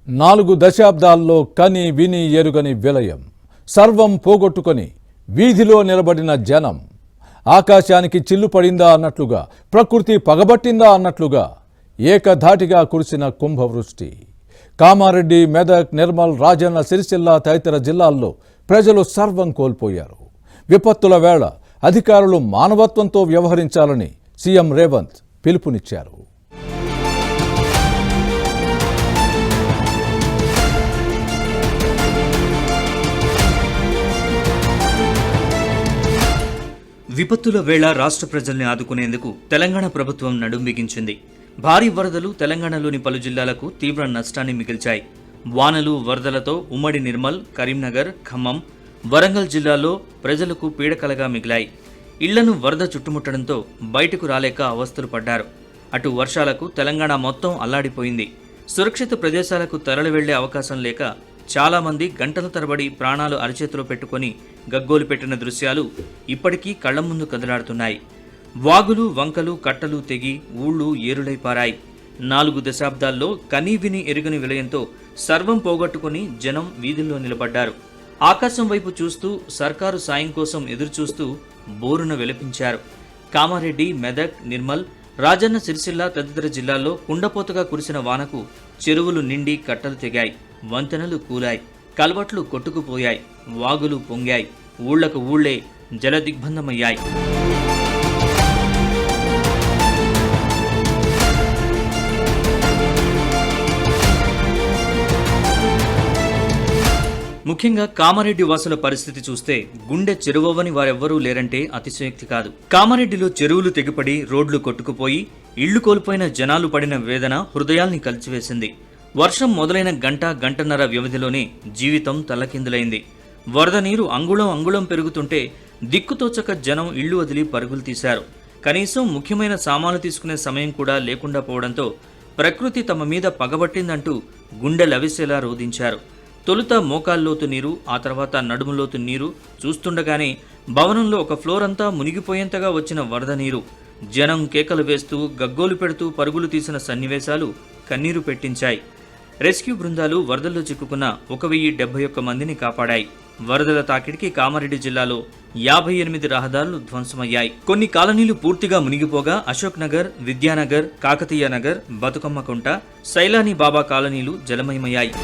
4 దశాబ్దాల్లో కని విని ఎరుగని విలయం, సర్వం పోగొట్టుకొని వీధిలో నిలబడిన జనం, ఆకాశానికి చిల్లు పడిందా అన్నట్లుగా, ప్రకృతి పగబట్టిందా అన్నట్లుగా ఏకధాటిగా కురిసిన కుంభవృష్టి. కామారెడ్డి, మెదక్, నిర్మల్, రాజన్న సిరిసిల్ల తదితర జిల్లాల్లో ప్రజలు సర్వం కోల్పోయారు. విపత్తుల వేళ అధికారులు మానవత్వంతో వ్యవహరించాలని సీఎం రేవంత్ పిలుపునిచ్చారు. విపత్తుల వేళ రాష్ట్ర ప్రజల్ని ఆదుకునేందుకు తెలంగాణ ప్రభుత్వం నడుం బిగించింది. భారీ వరదలు తెలంగాణలోని పలు జిల్లాలకు తీవ్ర నష్టాన్ని మిగిల్చాయి. వానలు, వరదలతో ఉమ్మడి నిర్మల్, కరీంనగర్, ఖమ్మం, వరంగల్ జిల్లాల్లో ప్రజలకు పీడకలగా మిగిలాయి. ఇళ్లను వరద చుట్టుముట్టడంతో బయటకు రాలేక అవస్థలు పడ్డారు. అటు వర్షాలకు తెలంగాణ మొత్తం అల్లాడిపోయింది. సురక్షిత ప్రదేశాలకు తరలి వెళ్లే అవకాశం లేక చాలామంది గంటల తరబడి ప్రాణాలు అరచేతిలో పెట్టుకుని గగ్గోలు పెట్టిన దృశ్యాలు ఇప్పటికీ కళ్ల ముందు కదలాడుతున్నాయి. వాగులు, వంకలు, కట్టలు తెగి ఊళ్ళు ఏరులై పారాయి. 4 దశాబ్దాల్లో కనీవిని ఎరుగని విలయంతో సర్వం పోగొట్టుకుని జనం వీధుల్లో నిలబడ్డారు. ఆకాశం వైపు చూస్తూ సర్కారు సాయం కోసం ఎదురుచూస్తూ బోరున విలపించారు. కామారెడ్డి, మెదక్, నిర్మల్, రాజన్న సిరిసిల్ల తదితర జిల్లాల్లో కుండపోతగా కురిసిన వానకు చెరువులు నిండి కట్టలు తెగాయి, వంతెనలు కూలాయి, కల్వట్లు కొట్టుకుపోయాయి, వాగులు పొంగాయి, ఊళ్లకు ఊళ్లే జలదిగ్బంధమయ్యాయి. ముఖ్యంగా కామారెడ్డి వాసుల పరిస్థితి చూస్తే గుండె చెరువవని వారెవ్వరూ లేరంటే అతిశయోక్తి కాదు. కామారెడ్డిలో చెరువులు తెగిపడి రోడ్లు కొట్టుకుపోయి ఇళ్లు కోల్పోయిన జనాలు పడిన వేదన హృదయాల్ని కలిచివేసింది. వర్షం మొదలైన గంటన్నర వ్యవధిలోనే జీవితం తల్లకిందులైంది. వరద నీరు అంగుళం అంగుళం పెరుగుతుంటే దిక్కుతోచక జనం ఇళ్లు వదిలి పరుగులు తీశారు. కనీసం ముఖ్యమైన సామాన్లు తీసుకునే సమయం కూడా లేకుండా పోవడంతో ప్రకృతి తమ మీద పగబట్టిందంటూ గుండె లవిసేలా రోధించారు. తొలుత మోకాల్లోతు నీరు, ఆ తర్వాత నడుములోతు నీరు, చూస్తుండగానే భవనంలో ఒక ఫ్లోర్ అంతా మునిగిపోయేంతగా వచ్చిన వరద నీరు జనం కేకలు వేస్తూ గగ్గోలు పెడుతూ పరుగులు తీసిన సన్నివేశాలు కన్నీరు పెట్టించాయి. రెస్క్యూ బృందాలు వరదల్లో చిక్కుకున్న 1071 మందిని కాపాడాయి. వరదల తాకిడికి కామారెడ్డి జిల్లాలో 58 రహదారులు ధ్వంసమయ్యాయి. కొన్ని కాలనీలు పూర్తిగా మునిగిపోగా అశోక్ నగర్, విద్యానగర్, కాకతీయ నగర్, బతుకమ్మకుంట, సైలానీ బాబా కాలనీలు జలమయమయ్యాయి.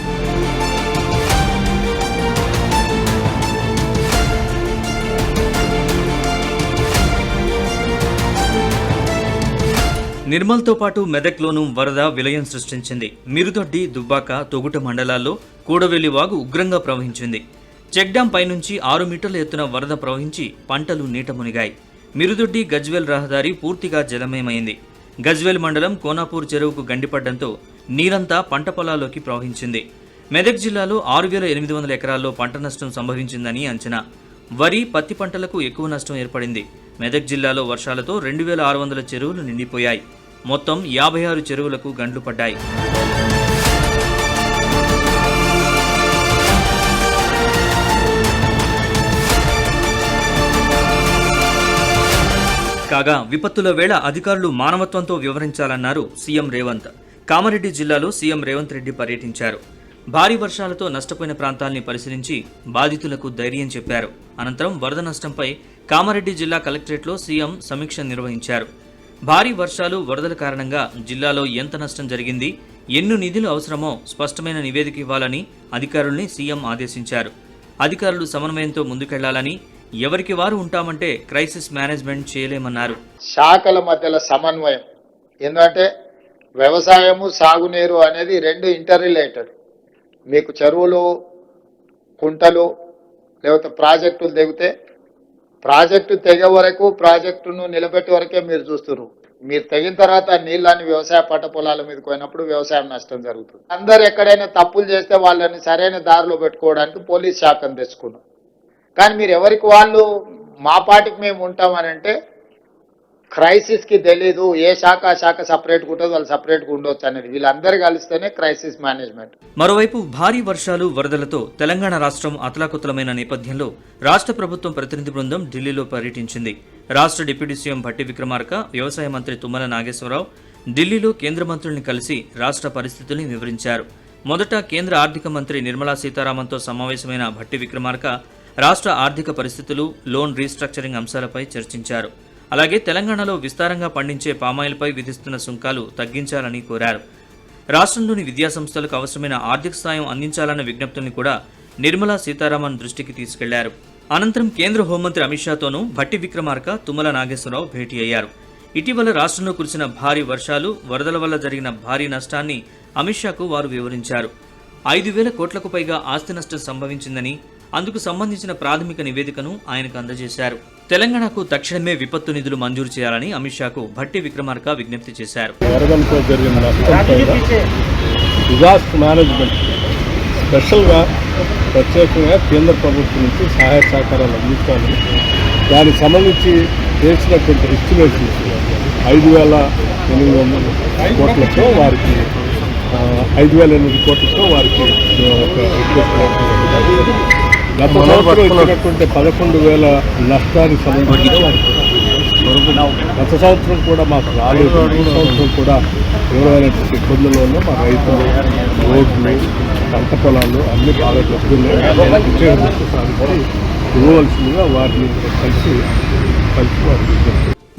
నిర్మల్తో పాటు మెదక్లోనూ వరద విలయం సృష్టించింది. మిరుదొడ్డి, దుబ్బాక, తొగుట మండలాల్లో కూడవెల్లి వాగు ఉగ్రంగా ప్రవహించింది. చెక్ డ్యాం పైనుంచి 6 మీటర్ల ఎత్తున వరద ప్రవహించి పంటలు నీట మునిగాయి. మిరుదొడ్డి, గజ్వేల్ రహదారి పూర్తిగా జలమయమైంది. గజ్వేల్ మండలం కోనాపూర్ చెరువుకు గండిపడ్డంతో నీరంతా పంట పొలాల్లోకి ప్రవహించింది. మెదక్ జిల్లాలో 6800 ఎకరాల్లో పంట నష్టం సంభవించిందని అంచనా. వరి, పత్తి పంటలకు ఎక్కువ నష్టం ఏర్పడింది. మెదక్ జిల్లాలో వర్షాలతో 2600 చెరువులు నిండిపోయాయి. మొత్తం 56 చెరువులకు గండ్లు పడ్డాయి. కాగా విపత్తుల వేళ అధికారులు మానవత్వంతో వ్యవహరించాలన్నారు సీఎం రేవంత్. కామారెడ్డి జిల్లాలో సీఎం రేవంత్ రెడ్డి పర్యటించారు. భారీ వర్షాలతో నష్టపోయిన ప్రాంతాల్ని పరిశీలించి బాధితులకు ధైర్యం చెప్పారు. అనంతరం వరద నష్టంపై కామారెడ్డి జిల్లా కలెక్టరేట్లో సీఎం సమీక్ష నిర్వహించారు. భారీ వర్షాలు, వరదల కారణంగా జిల్లాలో ఎంత నష్టం జరిగింది, ఎన్ని నిధులు అవసరమో స్పష్టమైన నివేదిక ఇవ్వాలని అధికారుల్ని సీఎం ఆదేశించారు. అధికారులు సమన్వయంతో ముందుకెళ్లాలని, ఎవరికి వారు ఉంటామంటే క్రైసిస్ మేనేజ్మెంట్ చేయలేమన్నారు. శాఖల మధ్యలో సమన్వయం, ఎందుకంటే వ్యవసాయము, సాగునీరు అనేది 2 ఇంటర్ రిలేటెడ్. మీకు చెరువులు, కుంటలు లేకపోతే ప్రాజెక్టులు తెగితే ప్రాజెక్టు తెగే వరకు, ప్రాజెక్టును నిలబెట్టే వరకే మీరు చూస్తున్నారు. మీరు తెగిన తర్వాత నీళ్ళని వ్యవసాయ పంట పొలాల మీదకి పోయినప్పుడు వ్యవసాయం నష్టం జరుగుతుంది. అందరు ఎక్కడైనా తప్పులు చేస్తే వాళ్ళని సరైన దారిలో పెట్టుకోవడానికి పోలీస్ శాఖను తెచ్చుకున్నాం. కానీ మీరు ఎవరికి వాళ్ళు మా పాటికి మేము ఉంటామని అంటే క్రైసిస్కి తెలీదు. ఏ శాఖ సపరేట్గా ఉంటుంది, వాళ్ళు సపరేట్గా ఉండొచ్చు అనేది. వీళ్ళందరూ కలిస్తేనే క్రైసిస్ మేనేజ్మెంట్. మరోవైపు భారీ వర్షాలు, వరదలతో తెలంగాణ రాష్ట్రం అతలాకుతలమైన నేపథ్యంలో రాష్ట్ర ప్రభుత్వం ప్రతినిధి బృందం ఢిల్లీలో పర్యటించింది. రాష్ట్ర డిప్యూటీ సీఎం భట్టి విక్రమార్క, వ్యవసాయ మంత్రి తుమ్మల నాగేశ్వరరావు ఢిల్లీలో కేంద్ర మంత్రుల్ని కలిసి రాష్ట్ర పరిస్థితుల్ని వివరించారు. మొదట కేంద్ర ఆర్థిక మంత్రి నిర్మలా సీతారామన్తో సమావేశమైన భట్టి విక్రమార్క రాష్ట్ర ఆర్థిక పరిస్థితులు, లోన్ రీస్ట్రక్చరింగ్ అంశాలపై చర్చించారు. అలాగే తెలంగాణలో విస్తారంగా పండించే పామాయిల్పై విధిస్తున్న సుంకాలు తగ్గించాలని కోరారు. రాష్ట్రంలోని విద్యాసంస్థలకు అవసరమైన ఆర్థిక సాయం అందించాలన్న విజ్ఞప్తుల్ని కూడా నిర్మలా సీతారామన్ దృష్టికి తీసుకెళ్లారు. అనంతరం కేంద్ర హోంమంత్రి అమిత్ షాతోనూ భట్టి విక్రమార్క, తుమ్మల నాగేశ్వరరావు భేటీ అయ్యారు. ఇటీవల రాష్ట్రంలో కురిసిన భారీ వర్షాలు, వరదల వల్ల జరిగిన భారీ నష్టాన్ని అమిత్ షాకు వారు వివరించారు. 5,000 కోట్లకు పైగా ఆస్తి నష్టం సంభవించిందని, అందుకు సంబంధించిన ప్రాథమిక నివేదికను ఆయనకు అందజేశారు. తెలంగాణకు తక్షణమే విపత్తు నిధులు మంజూరు చేయాలని అమిత్ షాకు భట్టి విక్రమార్క విజ్ఞప్తి చేశారు. వరదలతో జరిగిన నష్టంపై డిజాస్టర్ మేనేజ్మెంట్ స్పెషల్గా ప్రత్యేకంగా కేంద్ర ప్రభుత్వం నుంచి సహాయ సహకారాలు అందించాలని, దానికి సంబంధించి చేసినటువంటి ఎస్టిమేషన్స్ 5,800 కోట్లతో వారికి 5,800 కోట్లతో వారికి గత సంవత్సరం ఇచ్చినటువంటి 11,000 నష్టానికి సంబంధించి గత సంవత్సరం కూడా మాకు రాలేదు. ఈ సంవత్సరం కూడా తీవ్రమైనటువంటి ఇబ్బందుల్లో ఉన్న మా రైతులు, రోడ్లు, పంట పొలాలు అన్ని బాగా దెబ్బతిన్నాయి. ఇవ్వవలసిందిగా వారిని కలిసి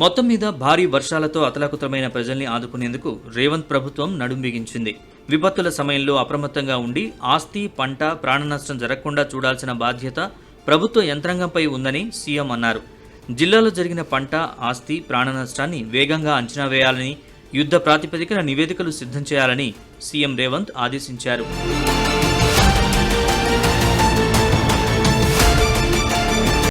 మొత్తం మీద భారీ వర్షాలతో అతలాకుతలమైన ప్రజల్ని ఆదుకునేందుకు రేవంత్ ప్రభుత్వం నడుం బిగించింది. విపత్తుల సమయంలో అప్రమత్తంగా ఉండి ఆస్తి, పంట, ప్రాణ నష్టం జరగకుండా చూడాల్సిన బాధ్యత ప్రభుత్వ యంత్రాంగంపై ఉందని సీఎం అన్నారు. జిల్లాలో జరిగిన పంట, ఆస్తి, ప్రాణ నష్టాన్ని వేగంగా అంచనా వేయాలని, యుద్ధ ప్రాతిపదికన నివేదికలు సిద్ధం చేయాలని సీఎం రేవంత్ ఆదేశించారు.